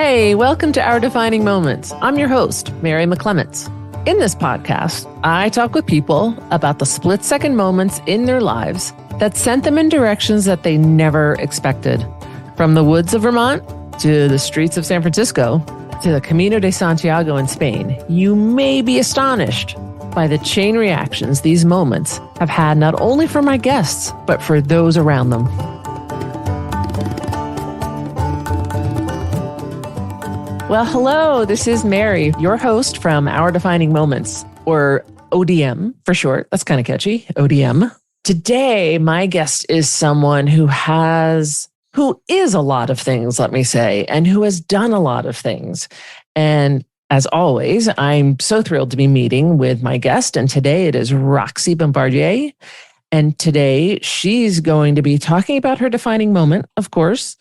Hey, welcome to Our Defining Moments. I'm your host, Mary McClements. In this podcast, I talk with people about the split-second moments in their lives that sent them in directions that they never expected. From the woods of Vermont to the streets of San Francisco to the Camino de Santiago in Spain, you may be astonished by the chain reactions these moments have had not only for my guests, but for those around them. Well, hello, this is Mary, your host from Our Defining Moments, or ODM for short. That's kind of catchy, ODM. Today, my guest is someone who is a lot of things, let me say, and who has done a lot of things. And as always, I'm so thrilled to be meeting with my guest. And today it is Roxy Bombardier. And today she's going to be talking about her defining moment, of course.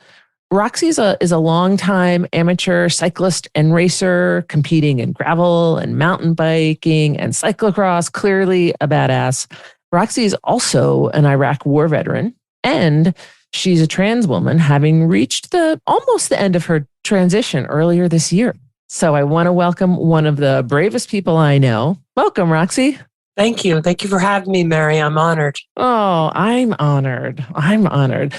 Roxy is a longtime amateur cyclist and racer, competing in gravel and mountain biking and cyclocross, clearly a badass. Roxy is also an Iraq war veteran, and she's a trans woman, having reached almost the end of her transition earlier this year. So I want to welcome one of the bravest people I know. Welcome, Roxy. Thank you. Thank you for having me, Mary. I'm honored. Oh, I'm honored.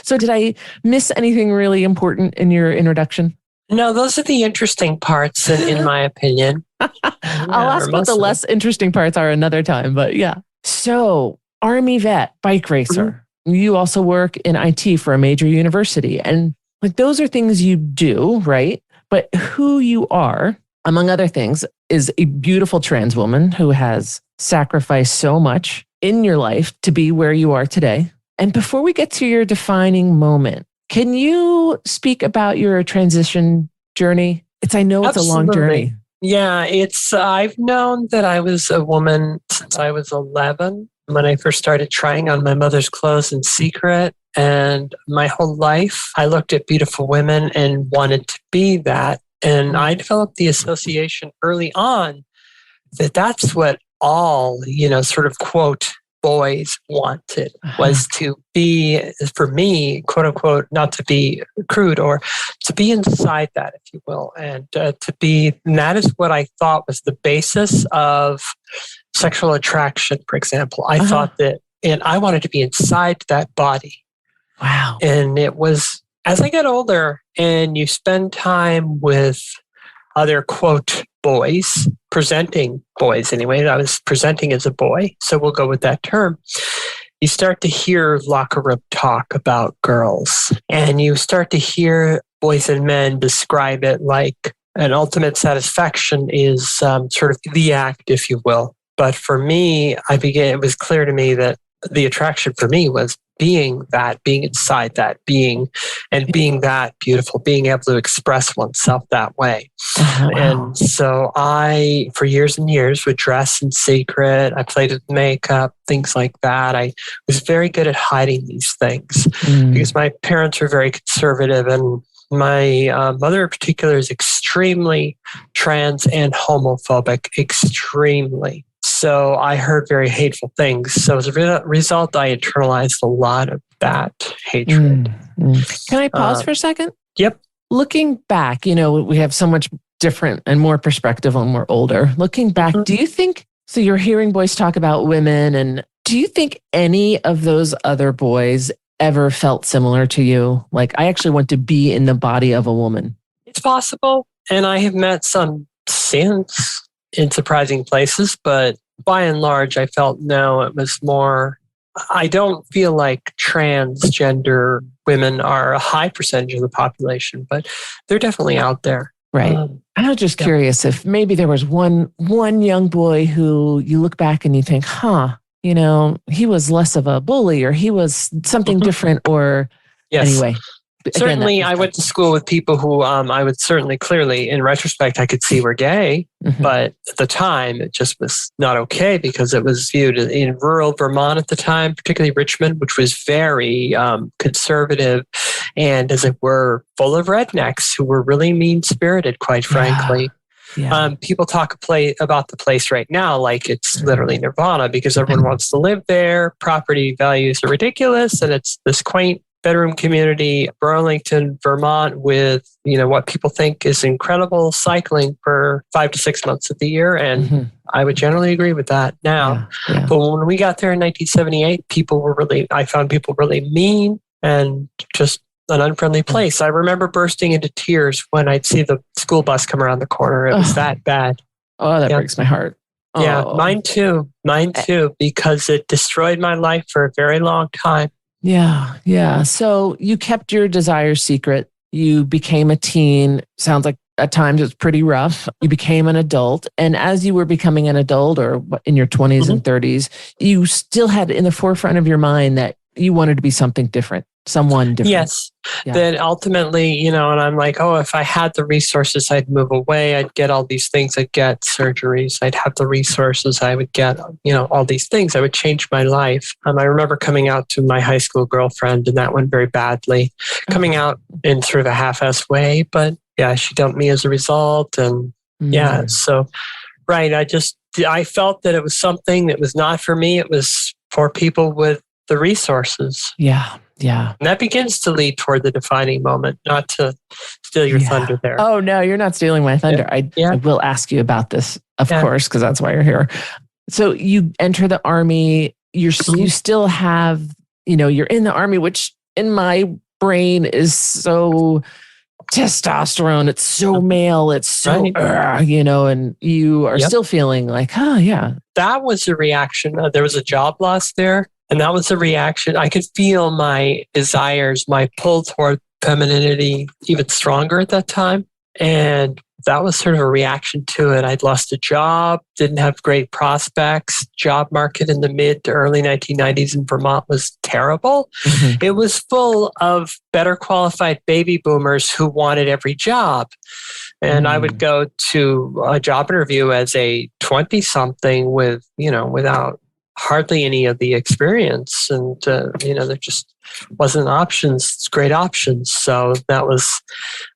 So did I miss anything really important in your introduction? No, those are the interesting parts, in my opinion. I'll ask what the less interesting parts are another time, but yeah. So, Army vet, bike racer. Mm-hmm. You also work in IT for a major university. And those are things you do, right? But who you are, among other things, is a beautiful trans woman who has sacrificed so much in your life to be where you are today. And before we get to your defining moment, can you speak about your transition journey? I know it's Absolutely. A long journey. Yeah, I've known that I was a woman since I was 11, when I first started trying on my mother's clothes in secret. And my whole life, I looked at beautiful women and wanted to be that. And I developed the association early on that that's what all, sort of quote, boys wanted, was to be, for me, quote unquote, not to be crude, or to be inside that, if you will. And and that is what I thought was the basis of sexual attraction, for example. I thought that, and I wanted to be inside that body. Wow. And it was, as I get older and you spend time with other, quote, boys, presenting boys anyway. I was presenting as a boy, so we'll go with that term. You start to hear locker room talk about girls, and you start to hear boys and men describe it like an ultimate satisfaction is sort of the act, if you will. But for me, it was clear to me that the attraction for me was being inside that, being that beautiful, being able to express oneself that way. Wow. And so I, for years and years, would dress in secret. I played with makeup, things like that. I was very good at hiding these things because my parents were very conservative, and my mother in particular is extremely trans and homophobic, extremely. So I heard very hateful things. So as a result, I internalized a lot of that hatred. Can I pause for a second? Yep. Looking back, we have so much different and more perspective when we're older. Looking back, do you think, so you're hearing boys talk about women, and do you think any of those other boys ever felt similar to you? Like, I actually want to be in the body of a woman. It's possible. And I have met some since in surprising places, but by and large, I felt no, it was more, I don't feel like transgender women are a high percentage of the population, but they're definitely out there. Right. I was just curious if maybe there was one young boy who you look back and you think, he was less of a bully, or he was something different, or anyway. Certainly, I went to school with people who I would certainly clearly, in retrospect, I could see were gay, but at the time it just was not okay because it was viewed in rural Vermont at the time, particularly Richmond, which was very conservative and, as it were, full of rednecks who were really mean-spirited, quite frankly. Yeah. People talk about the place right now like it's literally nirvana because everyone wants to live there. Property values are ridiculous, and it's this quaint bedroom community, Burlington, Vermont, with, what people think is incredible cycling for 5 to 6 months of the year. And I would generally agree with that now. Yeah. But when we got there in 1978, I found people really mean and just an unfriendly place. I remember bursting into tears when I'd see the school bus come around the corner. It was that bad. Oh, that breaks my heart. Yeah, Oh. mine too, because it destroyed my life for a very long time. Yeah. So you kept your desire secret. You became a teen. Sounds like at times it's pretty rough. You became an adult. And as you were becoming an adult or in your 20s and 30s, you still had in the forefront of your mind that you wanted to be something different, someone different. Yes. Yeah. Then ultimately, and I'm like, if I had the resources, I'd move away. I'd get all these things. I'd get surgeries. I'd have the resources. I would get, all these things. I would change my life. I remember coming out to my high school girlfriend, and that went very badly. Coming out in sort of a half-assed way, but yeah, she dumped me as a result. And so, right. I felt that it was something that was not for me. It was for people with the resources. Yeah. And that begins to lead toward the defining moment, not to steal your thunder there. Oh, no, you're not stealing my thunder. I will ask you about this, of course, because that's why you're here. So you enter the Army. You still have, you're in the Army, which in my brain is so testosterone. It's so male. It's so, and you are still feeling like, That was a reaction. There was a job loss there. And that was a reaction. I could feel my desires, my pull toward femininity even stronger at that time. And that was sort of a reaction to it. I'd lost a job, didn't have great prospects. Job market in the mid to early 1990s in Vermont was terrible. It was full of better qualified baby boomers who wanted every job. And I would go to a job interview as a 20-something with, without hardly any of the experience. And, there just wasn't great options. So that was,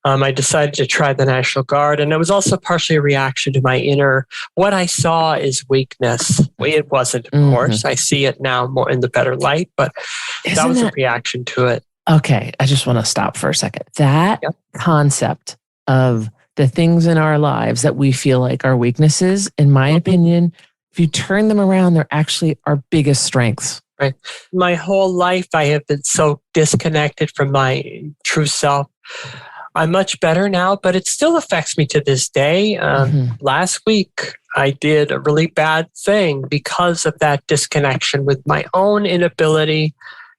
I decided to try the National Guard. And it was also partially a reaction to my what I saw is weakness. It wasn't, of course. I see it now more in the better light, but that was a reaction to it. Okay. I just want to stop for a second. That concept of the things in our lives that we feel like are weaknesses, in my opinion, if you turn them around, they're actually our biggest strengths. Right. My whole life, I have been so disconnected from my true self. I'm much better now, but it still affects me to this day. Last week, I did a really bad thing because of that disconnection with my own inability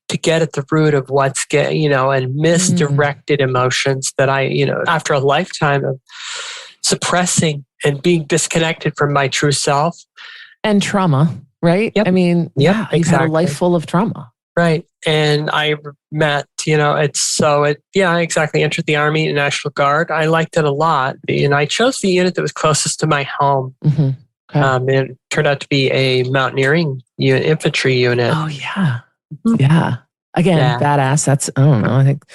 to get at the root of what's and misdirected emotions that after a lifetime of suppressing and being disconnected from my true self. And trauma, right? Yep. I mean, exactly. You've had a life full of trauma. Right. And I met, exactly. Entered the Army and National Guard. I liked it a lot. And I chose the unit that was closest to my home. It turned out to be a mountaineering infantry unit. Oh, yeah. Yeah. Again, badass. That's, I don't know. I think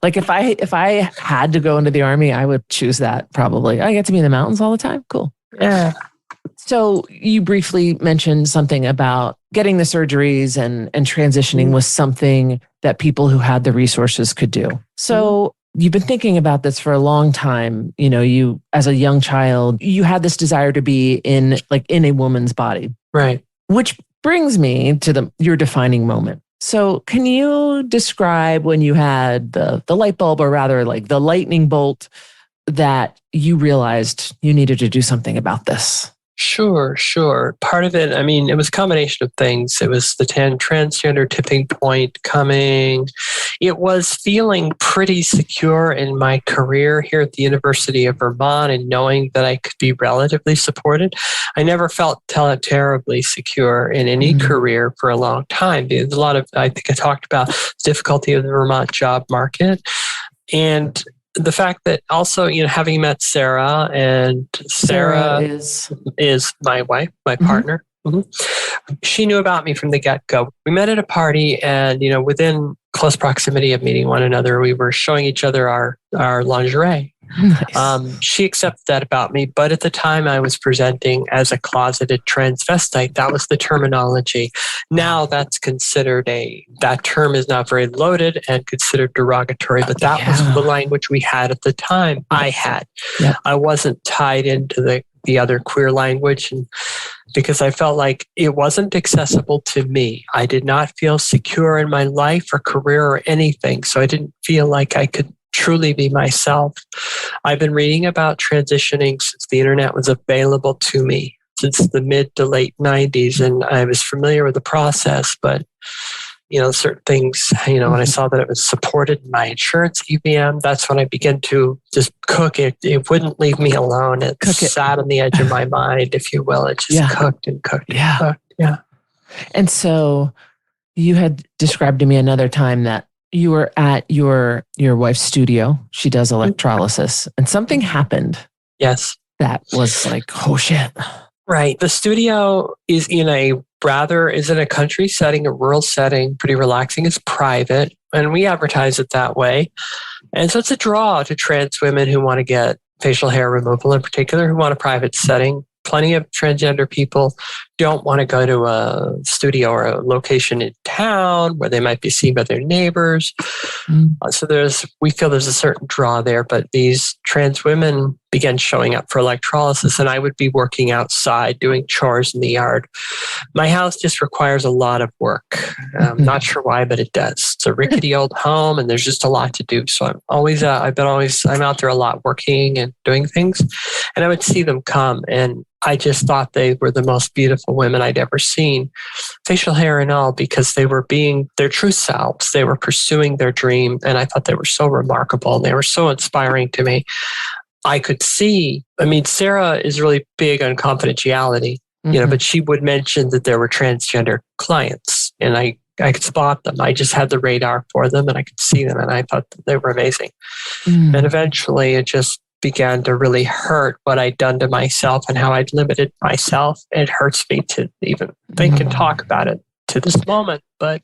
like if I had to go into the Army, I would choose that probably. I get to be in the mountains all the time. Cool. Yeah. So you briefly mentioned something about getting the surgeries and transitioning was something that people who had the resources could do. So you've been thinking about this for a long time. You, as a young child, you had this desire to be in a woman's body. Right. Which brings me to your defining moment. So can you describe when you had the light bulb, or rather like the lightning bolt, that you realized you needed to do something about this? Sure. Part of it, it was a combination of things. It was the transgender tipping point coming. It was feeling pretty secure in my career here at the University of Vermont and knowing that I could be relatively supported. I never felt terribly secure in any career for a long time. There's a lot of, I think I talked about the difficulty of the Vermont job market. And the fact that also, having met Sarah, and Sarah is my wife, my partner. She knew about me from the get-go. We met at a party, and, within close proximity of meeting one another, we were showing each other our lingerie. Nice. She accepted that about me. But at the time I was presenting as a closeted transvestite, that was the terminology. Now that's considered that term is not very loaded and considered derogatory, but that was the language we had at the time. I had. Yeah. I wasn't tied into the other queer language, and because I felt like it wasn't accessible to me. I did not feel secure in my life or career or anything. So I didn't feel like I could truly be myself. I've been reading about transitioning since the internet was available to me, since the mid to late 90s. And I was familiar with the process, but certain things, when I saw that it was supported in my insurance EVM, that's when I began to just cook it. It wouldn't leave me alone. It sat on the edge of my mind, if you will. It just cooked and cooked and cooked. Yeah. And so you had described to me another time that you were at your wife's studio. She does electrolysis and something happened. Yes. That was like, oh shit. Right. The studio is in a country setting, a rural setting, pretty relaxing. It's private, and we advertise it that way. And so it's a draw to trans women who want to get facial hair removal, in particular, who want a private setting. Plenty of transgender people don't want to go to a studio or a location in town where they might be seen by their neighbors. So we feel there's a certain draw there, but these trans women began showing up for electrolysis, and I would be working outside doing chores in the yard. My house just requires a lot of work. I'm not sure why, but it does. It's a rickety old home, and there's just a lot to do. So I'm out there a lot working and doing things, and I would see them come, and I just thought they were the most beautiful women I'd ever seen, facial hair and all, because they were being their true selves. They were pursuing their dream, and I thought they were so remarkable, and they were so inspiring to me. I could see, Sarah is really big on confidentiality, but she would mention that there were transgender clients, and I could spot them. I just had the radar for them, and I could see them, and I thought that they were amazing. And eventually it just began to really hurt what I'd done to myself and how I'd limited myself. It hurts me to even think and talk about it to this moment. But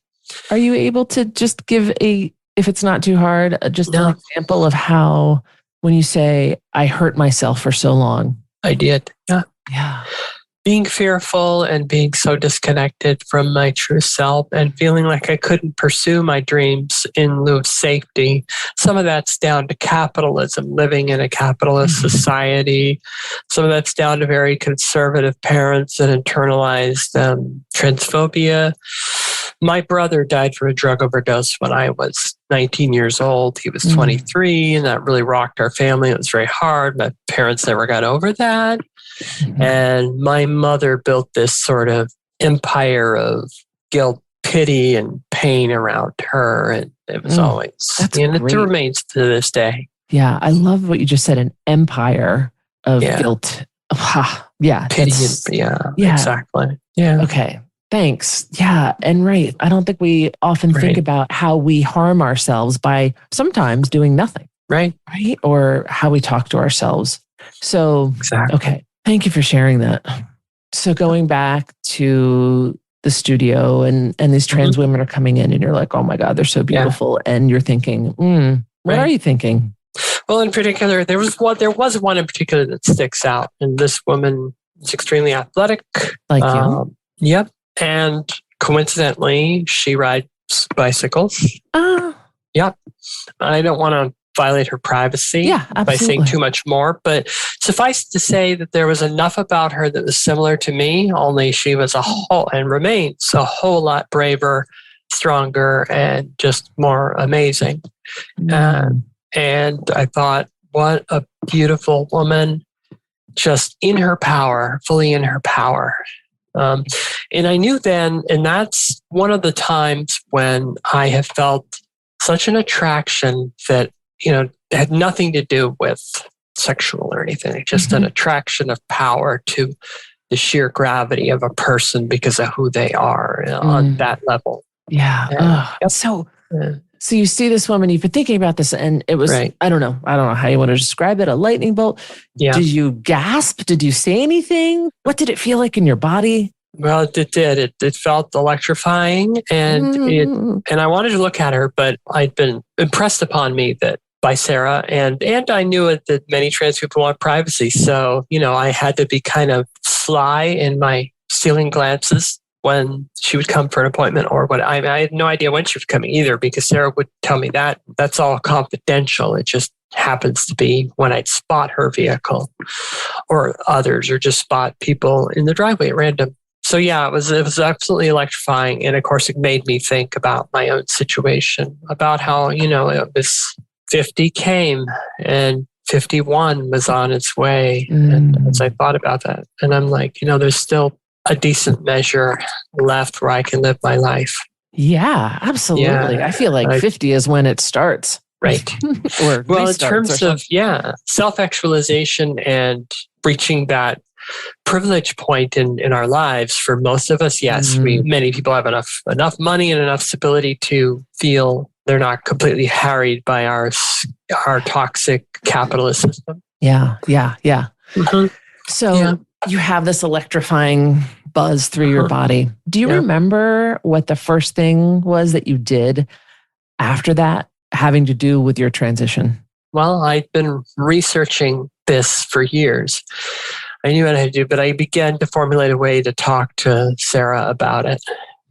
are you able to just give if it's not too hard, an example of how, when you say, I hurt myself for so long? I did. Yeah. Yeah. Being fearful and being so disconnected from my true self and feeling like I couldn't pursue my dreams in lieu of safety. Some of that's down to capitalism, living in a capitalist society. Some of that's down to very conservative parents and internalized transphobia. My brother died from a drug overdose when I was 19 years old. He was 23, and that really rocked our family. It was very hard. My parents never got over that. And my mother built this sort of empire of guilt, pity, and pain around her. And it was always, and it remains to this day. Yeah. I love what you just said, an empire of guilt. Yeah. Pity. Exactly. Yeah. Okay. Thanks. Yeah. And right. I don't think we often think about how we harm ourselves by sometimes doing nothing. Right. Right. Or how we talk to ourselves. So, okay. Thank you for sharing that. So going back to the studio and these trans women are coming in and you're like, oh my God, they're so beautiful. And you're thinking, what are you thinking? Well, in particular, there was one in particular that sticks out. And this woman is extremely athletic. Like you? Yep. And coincidentally, she rides bicycles. Yep. I don't want to violate her privacy by saying too much more, but suffice to say that there was enough about her that was similar to me, only she was and remains a whole lot braver, stronger, and just more amazing. And I thought, what a beautiful woman, just in her power, fully in her power. And I knew then, and that's one of the times when I have felt such an attraction that had nothing to do with sexual or anything, just an attraction of power to the sheer gravity of a person because of who they are on that level. Yeah. So you see this woman, you've been thinking about this, and it was, I don't know how you want to describe it, a lightning bolt. Yeah. Did you gasp? Did you say anything? What did it feel like in your body? Well, it did. It felt electrifying, and I wanted to look at her, but I'd been impressed upon me that by Sarah. And I knew it that many trans people want privacy. So, I had to be kind of sly in my stealing glances when she would come for an appointment or what. I had no idea when she was coming either, because Sarah would tell me that that's all confidential. It just happens to be when I'd spot her vehicle or others, or just spot people in the driveway at random. So yeah, it was absolutely electrifying. And of course, it made me think about my own situation, about how, it was 50 came and 51 was on its way. And as I thought about that, and I'm like, there's still a decent measure left where I can live my life. Yeah, absolutely. Yeah, I feel like 50 is when it starts. Right. Or well, in terms of, self-actualization and reaching that privilege point in our lives, for most of us, yes, many people have enough money and enough stability to feel they're not completely harried by our toxic capitalist system. Yeah. Mm-hmm. So you have this electrifying buzz through your body. Do you remember what the first thing was that you did after that, having to do with your transition? Well, I'd been researching this for years. I knew what I had to do, but I began to formulate a way to talk to Sarah about it.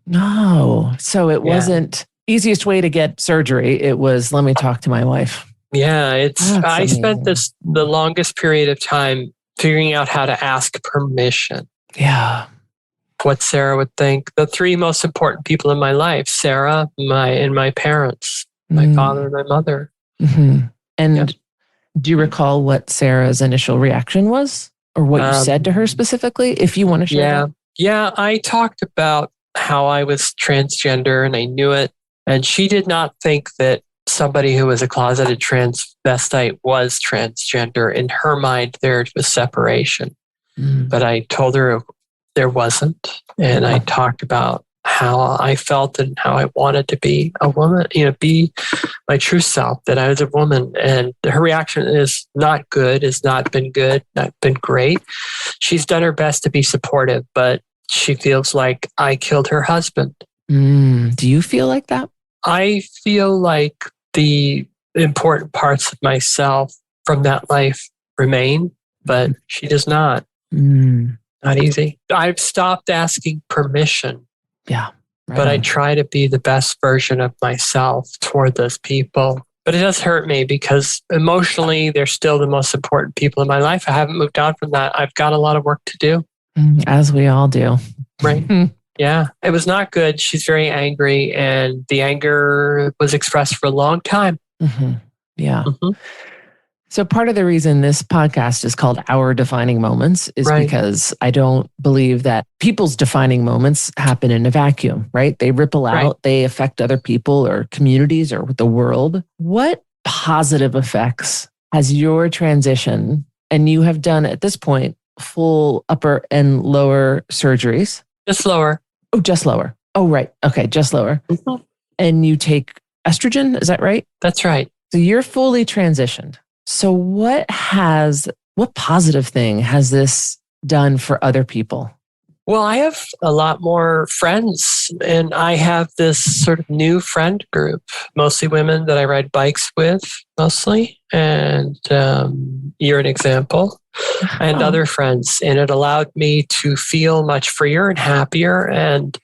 No. So it wasn't easiest way to get surgery. It was, let me talk to my wife. Yeah, I spent the longest period of time figuring out how to ask permission. Yeah. What Sarah would think. The three most important people in my life, Sarah, my parents, my father and my mother. Mm-hmm. And do you recall what Sarah's initial reaction was, or what you said to her specifically, if you want to share that? Yeah, I talked about how I was transgender and I knew it. And she did not think that somebody who was a closeted transvestite was transgender. In her mind, there was separation. But I told her there wasn't. And I talked about how I felt and how I wanted to be a woman, be my true self, that I was a woman. And her reaction is not good, has not been good, not been great. She's done her best to be supportive, but she feels like I killed her husband. Do you feel like that? I feel like the important parts of myself from that life remain, but she does not. Not easy. I've stopped asking permission. Yeah. But I try to be the best version of myself toward those people. But it does hurt me because emotionally, they're still the most important people in my life. I haven't moved on from that. I've got a lot of work to do. As we all do. Right. Yeah. It was not good. She's very angry, and the anger was expressed for a long time. Yeah. So part of the reason this podcast is called Our Defining Moments is because I don't believe that people's defining moments happen in a vacuum, right? They ripple out, they affect other people or communities or the world. What positive effects has your transition, and you have done at this point full upper and lower surgeries? Just lower. Oh, just lower. Oh, right. Okay, just lower. And you take estrogen, is that right? That's right. So you're fully transitioned. So what positive thing has this done for other people? Well, I have a lot more friends, and I have this sort of new friend group, mostly women that I ride bikes with, mostly. And you're an example, and other friends. And it allowed me to feel much freer and happier and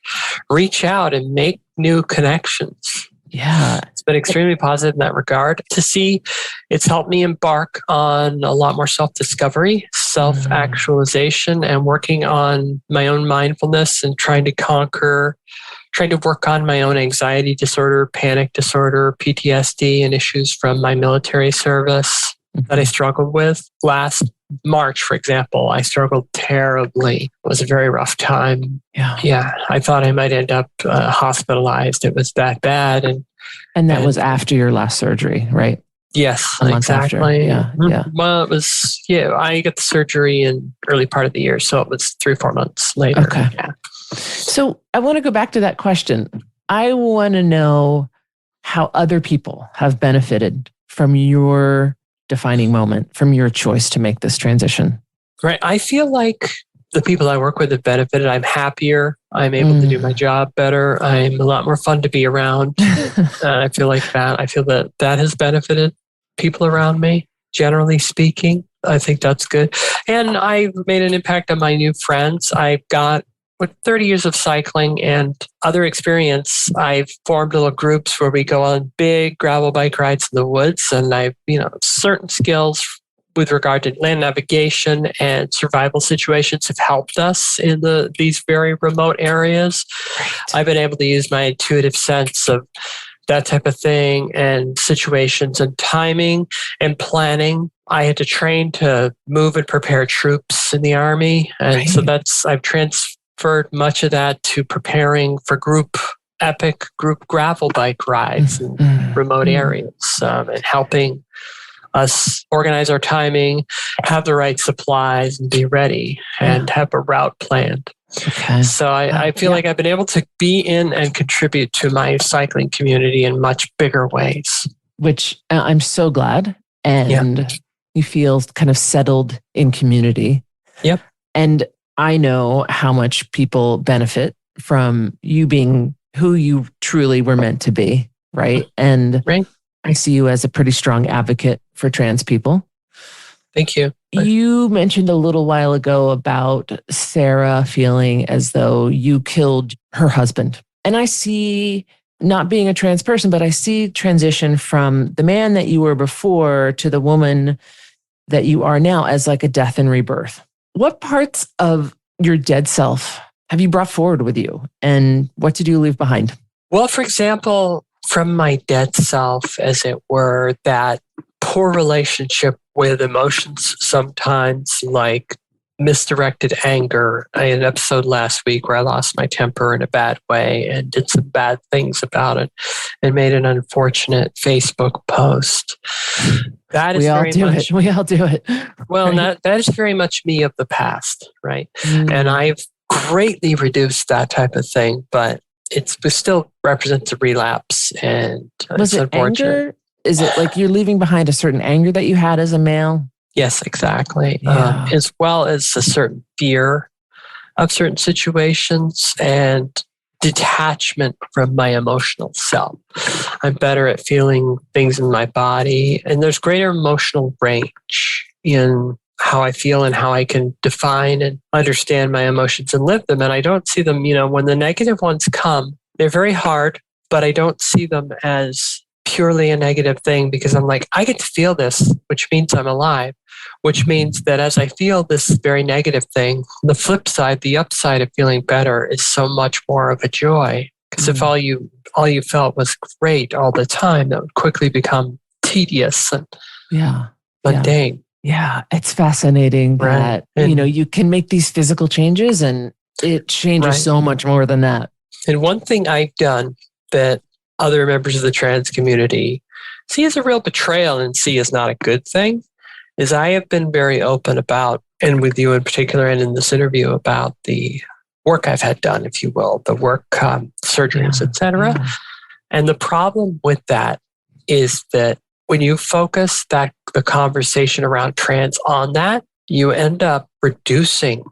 reach out and make new connections. Yeah. It's been extremely positive in that regard. To see, it's helped me embark on a lot more self-discovery, self-actualization, and working on my own mindfulness and trying to work on my own anxiety disorder, panic disorder, PTSD, and issues from my military service that I struggled with. Last March, for example, I struggled terribly. It was a very rough time. Yeah. I thought I might end up hospitalized. It was that bad. And that was after your last surgery, right? Yes, a month exactly. After. Yeah. Well, it was, I got the surgery in early part of the year. So it was 3 or 4 months later. Okay. Yeah. So I want to go back to that question. I want to know how other people have benefited from your defining moment, from your choice to make this transition. Right. I feel like the people I work with have benefited. I'm happier. I'm able to do my job better. I'm a lot more fun to be around. I feel like that. I feel that has benefited. people around me, generally speaking. I think that's good. And I've made an impact on my new friends. I've got with 30 years of cycling and other experience, I've formed little groups where we go on big gravel bike rides in the woods. And I've, certain skills with regard to land navigation and survival situations have helped us in these very remote areas. Right. I've been able to use my intuitive sense of that type of thing and situations and timing and planning. I had to train to move and prepare troops in the Army. And so I've transferred much of that to preparing for epic group gravel bike rides in remote areas and helping us organize our timing, have the right supplies and be ready and have a route planned. Okay. So I feel like I've been able to be in and contribute to my cycling community in much bigger ways. Which I'm so glad. And you feel kind of settled in community. Yep. And I know how much people benefit from you being who you truly were meant to be, right? And I see you as a pretty strong advocate for trans people. Thank you. You mentioned a little while ago about Sarah feeling as though you killed her husband. And I see, not being a trans person, but I see transition from the man that you were before to the woman that you are now as like a death and rebirth. What parts of your dead self have you brought forward with you? And what did you leave behind? Well, for example, from my dead self, as it were, that poor relationship with emotions sometimes, like misdirected anger. I had an episode last week where I lost my temper in a bad way and did some bad things about it and made an unfortunate Facebook post. That is we all do it. Well, right? that is very much me of the past, right? And I've greatly reduced that type of thing, but it still represents a relapse, and was it anger? Is it like you're leaving behind a certain anger that you had as a male? Yes, exactly. As well as a certain fear of certain situations and detachment from my emotional self. I'm better at feeling things in my body, and there's greater emotional range in how I feel and how I can define and understand my emotions and live them. And I don't see them, when the negative ones come, they're very hard, but I don't see them as purely a negative thing, because I'm like, I get to feel this, which means I'm alive, which means that as I feel this very negative thing, the flip side, the upside of feeling better is so much more of a joy. Because if all you felt was great all the time, that would quickly become tedious and mundane. Yeah, it's fascinating that, you can make these physical changes and it changes so much more than that. And one thing I've done that other members of the trans community see as a real betrayal and see as not a good thing is I have been very open about, and with you in particular and in this interview, about the work I've had done, if you will, the work, surgeries, etc. And the problem with that is that when you focus the conversation around trans on that, you end up reducing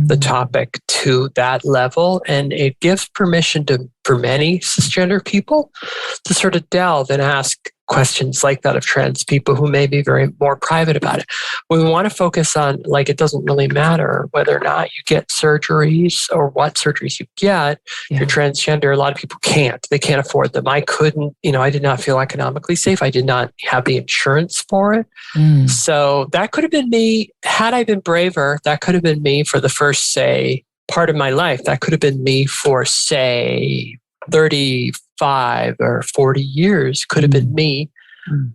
the topic to that level, and it gives permission for many cisgender people to sort of delve and ask questions like that of trans people who may be very more private about it. We want to focus on, like, it doesn't really matter whether or not you get surgeries or what surgeries you get. If you're transgender, a lot of people can't. They can't afford them. I couldn't, I did not feel economically safe. I did not have the insurance for it. So that could have been me. Had I been braver, that could have been me for the first, say, part of my life. That could have been me for, say, 35 or 40 years. Could have been me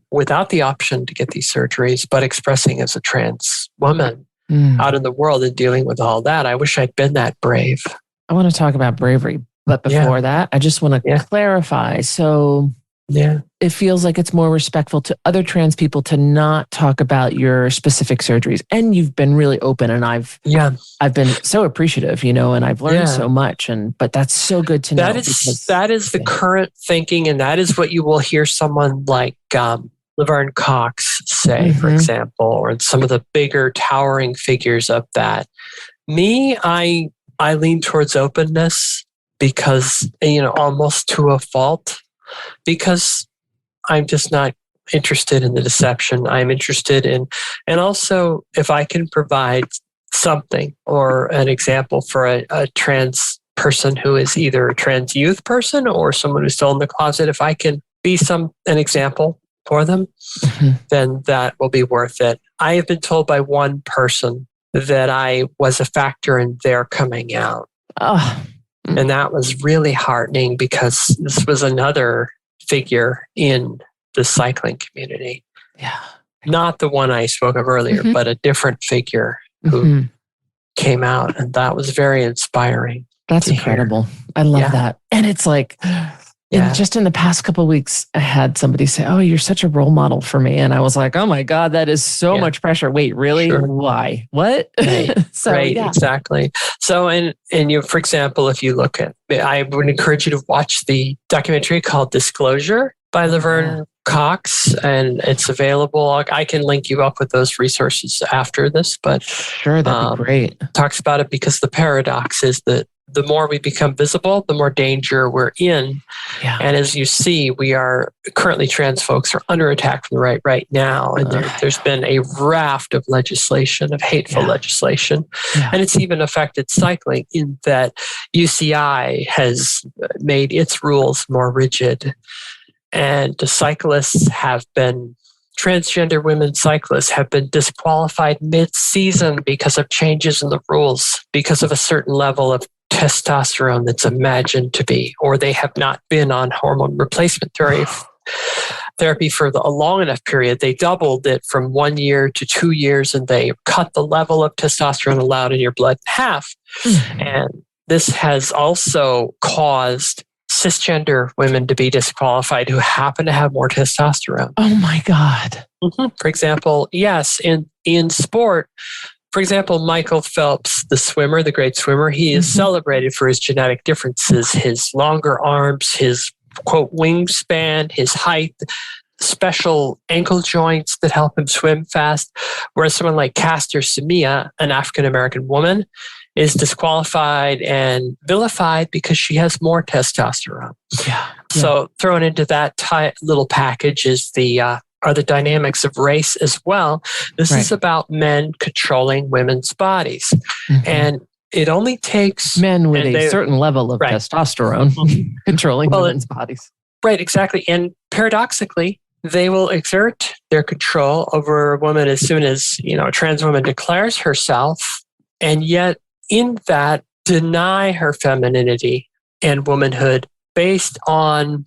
without the option to get these surgeries, but expressing as a trans woman out in the world and dealing with all that. I wish I'd been that brave. I want to talk about bravery, but before that, I just want to clarify. So it feels like it's more respectful to other trans people to not talk about your specific surgeries. And you've been really open, and I've been so appreciative, and I've learned so much. But that's so good to know. That is the current thinking, and that is what you will hear someone like Laverne Cox say, for example, or some of the bigger towering figures of that. Me, I lean towards openness because, almost to a fault, because I'm just not interested in the deception. I'm interested in, and also if I can provide something or an example for a trans person who is either a trans youth person or someone who's still in the closet, if I can be an example for them, then that will be worth it. I have been told by one person that I was a factor in their coming out. Oh. And that was really heartening because this was another figure in the cycling community. Yeah. Not the one I spoke of earlier, but a different figure who came out. And that was very inspiring. That's incredible. I love that. And it's like, just in the past couple of weeks, I had somebody say, "Oh, you're such a role model for me." And I was like, "Oh my God, that is so much pressure." Wait, really? Sure. Why? What? Right. Exactly. So, and you, for example, if you look at, I would encourage you to watch the documentary called Disclosure by Laverne Cox, and it's available. I can link you up with those resources after this, but sure, that'd be great. Talks about it because the paradox is that the more we become visible, the more danger we're in. Yeah. And as you see, we are currently, trans folks are under attack from the right now. And there's been a raft of legislation, of hateful legislation. Yeah. And it's even affected cycling in that UCI has made its rules more rigid. And the transgender women cyclists have been disqualified mid-season because of changes in the rules, because of a certain level of testosterone that's imagined to be, or they have not been on hormone replacement therapy for a long enough period. They doubled it from 1 year to 2 years, and they cut the level of testosterone allowed in your blood in half. And this has also caused cisgender women to be disqualified who happen to have more testosterone. Oh my God. For example, yes, in sport, for example, Michael Phelps, the swimmer, the great swimmer, he is celebrated for his genetic differences, his longer arms, his, quote, wingspan, his height, special ankle joints that help him swim fast. Whereas someone like Caster Semenya, an African-American woman, is disqualified and vilified because she has more testosterone. So thrown into that little package is are the dynamics of race as well. This is about men controlling women's bodies. And it only takes men with a certain level of testosterone controlling women's bodies. Right, exactly. And paradoxically, they will exert their control over a woman as soon as, a trans woman declares herself, and yet in that deny her femininity and womanhood based on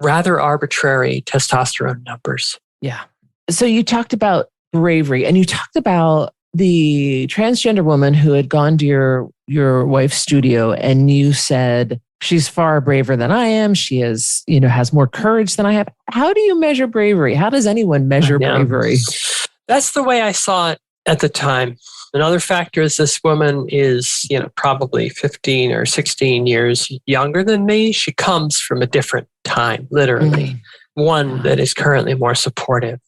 rather arbitrary testosterone numbers. Yeah. So you talked about bravery, and you talked about the transgender woman who had gone to your wife's studio, and you said, she's far braver than I am. She is, has more courage than I have. How do you measure bravery? How does anyone measure bravery? That's the way I saw it at the time. Another factor is this woman is, probably 15 or 16 years younger than me. She comes from a different time, literally. One that is currently more supportive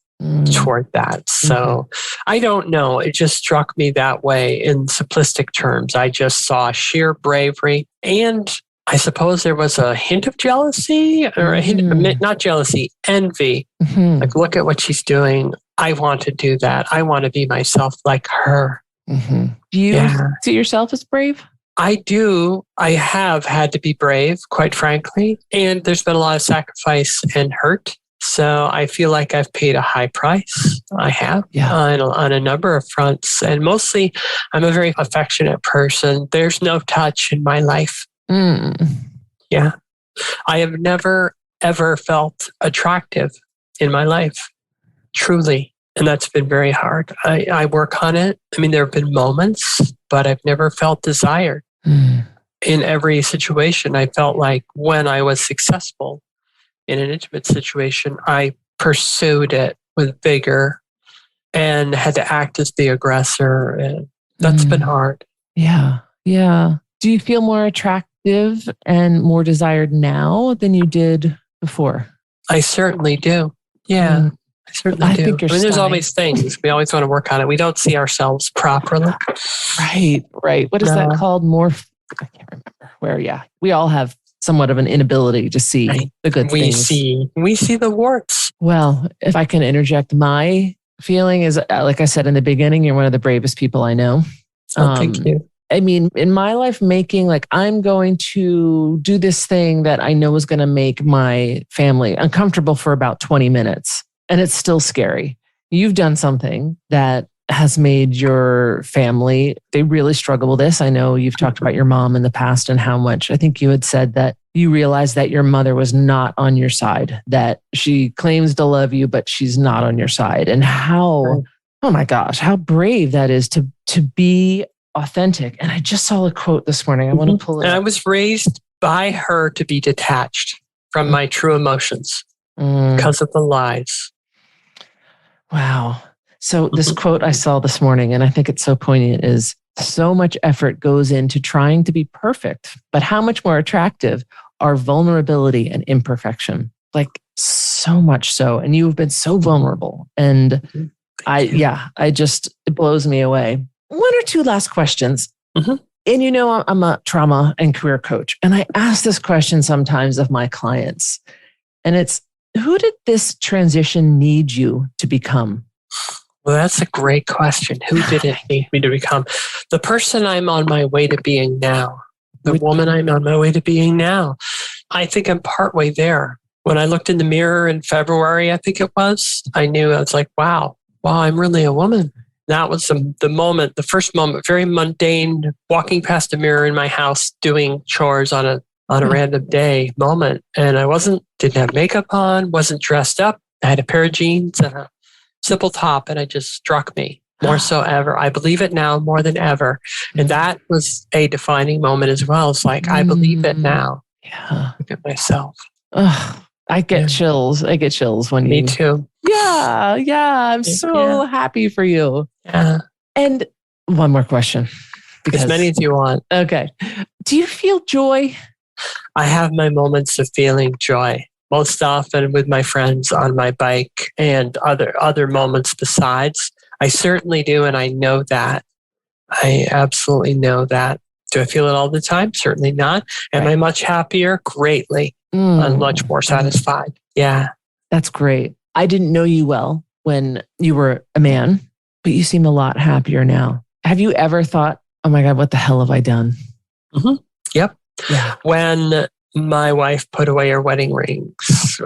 toward that. So I don't know. It just struck me that way in simplistic terms. I just saw sheer bravery. And I suppose there was a hint of jealousy, or a hint, not jealousy, envy. Like, look at what she's doing. I want to do that. I want to be myself like her. Do you see yourself as brave? I do. I have had to be brave, quite frankly. And there's been a lot of sacrifice and hurt. So I feel like I've paid a high price. I have on a number of fronts. And mostly, I'm a very affectionate person. There's no touch in my life. Yeah. I have never, ever felt attractive in my life. Truly. And that's been very hard. I work on it. I mean, there have been moments, but I've never felt desired. In every situation, I felt like when I was successful in an intimate situation, I pursued it with vigor and had to act as the aggressor. And that's been hard. Yeah. Yeah. Do you feel more attractive and more desired now than you did before? I certainly do. Yeah. I certainly do. I mean, there's always things. We always want to work on it. We don't see ourselves properly. Right. What is that called? I can't remember. We all have somewhat of an inability to see the good things. We see the warts. Well, if I can interject, my feeling is, like I said in the beginning, you're one of the bravest people I know. Thank you. I mean, in my life making, like, I'm going to do this thing that I know is going to make my family uncomfortable for about 20 minutes. And it's still scary. You've done something that has made your family, they really struggle with this. I know you've talked about your mom in the past and how much, I think you had said that you realized that your mother was not on your side, that she claims to love you, but she's not on your side. And how, oh my gosh, how brave that is to be authentic. And I just saw a quote this morning. I want to pull it up. I was raised by her to be detached from my true emotions because of the lies. Wow. So this quote I saw this morning, and I think it's so poignant, is so much effort goes into trying to be perfect, but how much more attractive are vulnerability and imperfection? Like, so much so. And you've been so vulnerable. And it blows me away. One or two last questions. And you know, I'm a trauma and career coach. And I ask this question sometimes of my clients. And it's, who did this transition need you to become? Well, that's a great question. Who did it need me to become? The person I'm on my way to being now. The woman I'm on my way to being now. I think I'm partway there. When I looked in the mirror in February, I think it was, I knew, I was like, wow, I'm really a woman. That was the moment, the first moment, very mundane, walking past a mirror in my house, doing chores on a random day moment. And I didn't have makeup on, wasn't dressed up. I had a pair of jeans and a simple top, and it just struck me more so ever. I believe it now more than ever. And that was a defining moment as well. It's like, I believe it now. Yeah. Look at myself. I get chills. I get chills when Me too. Yeah. I'm so happy for you. Yeah. And one more question. As many as you want. Okay. Do you feel joy? I have my moments of feeling joy. Most often with my friends on my bike and other moments besides. I certainly do, and I know that. I absolutely know that. Do I feel it all the time? Certainly not. Am I much happier? Greatly. I'm much more satisfied. Yeah. That's great. I didn't know you well when you were a man, but you seem a lot happier now. Have you ever thought, oh my God, what the hell have I done? Yep. Yeah. When my wife put away her wedding rings,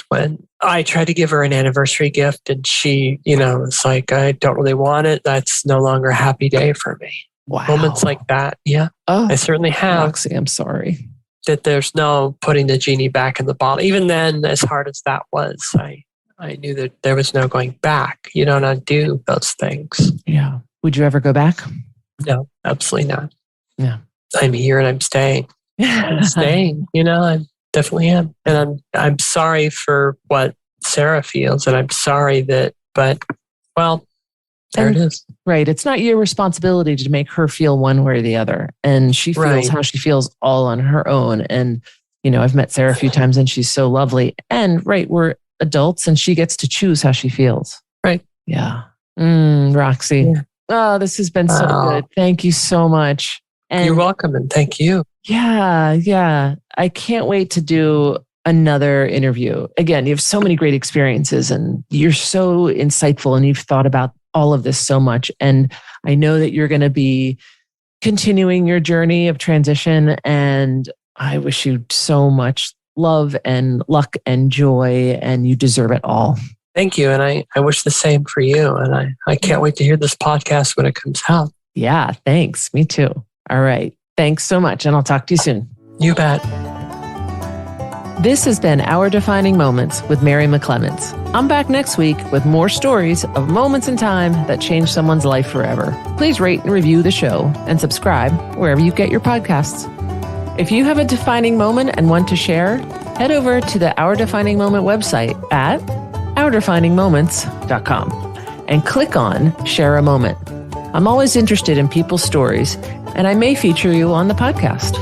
when I tried to give her an anniversary gift and she, it's like, I don't really want it. That's no longer a happy day for me. Wow. Moments like that. Yeah. I certainly have. Roxy, I'm sorry. That there's no putting the genie back in the bottle. Even then, as hard as that was, I knew that there was no going back. You don't undo those things. Yeah. Would you ever go back? No, absolutely not. Yeah. I'm here and I'm staying. I'm staying. I definitely am. And I'm sorry for what Sarah feels. And I'm sorry there it is. Right. It's not your responsibility to make her feel one way or the other. And she feels how she feels all on her own. And, I've met Sarah a few times and she's so lovely. And we're adults and she gets to choose how she feels. Right. Yeah. Roxy. Yeah. Oh, this has been so good. Thank you so much. And you're welcome. And thank you. Yeah. I can't wait to do another interview. Again, you have so many great experiences and you're so insightful and you've thought about all of this so much. And I know that you're going to be continuing your journey of transition. And I wish you so much love and luck and joy, and you deserve it all. Thank you. And I wish the same for you. And I can't wait to hear this podcast when it comes out. Yeah, thanks. Me too. All right. Thanks so much. And I'll talk to you soon. You bet. This has been Our Defining Moments with Mary McClements. I'm back next week with more stories of moments in time that changed someone's life forever. Please rate and review the show and subscribe wherever you get your podcasts. If you have a defining moment and want to share, head over to the Our Defining Moment website at ourdefiningmoments.com and click on Share a Moment. I'm always interested in people's stories, and I may feature you on the podcast.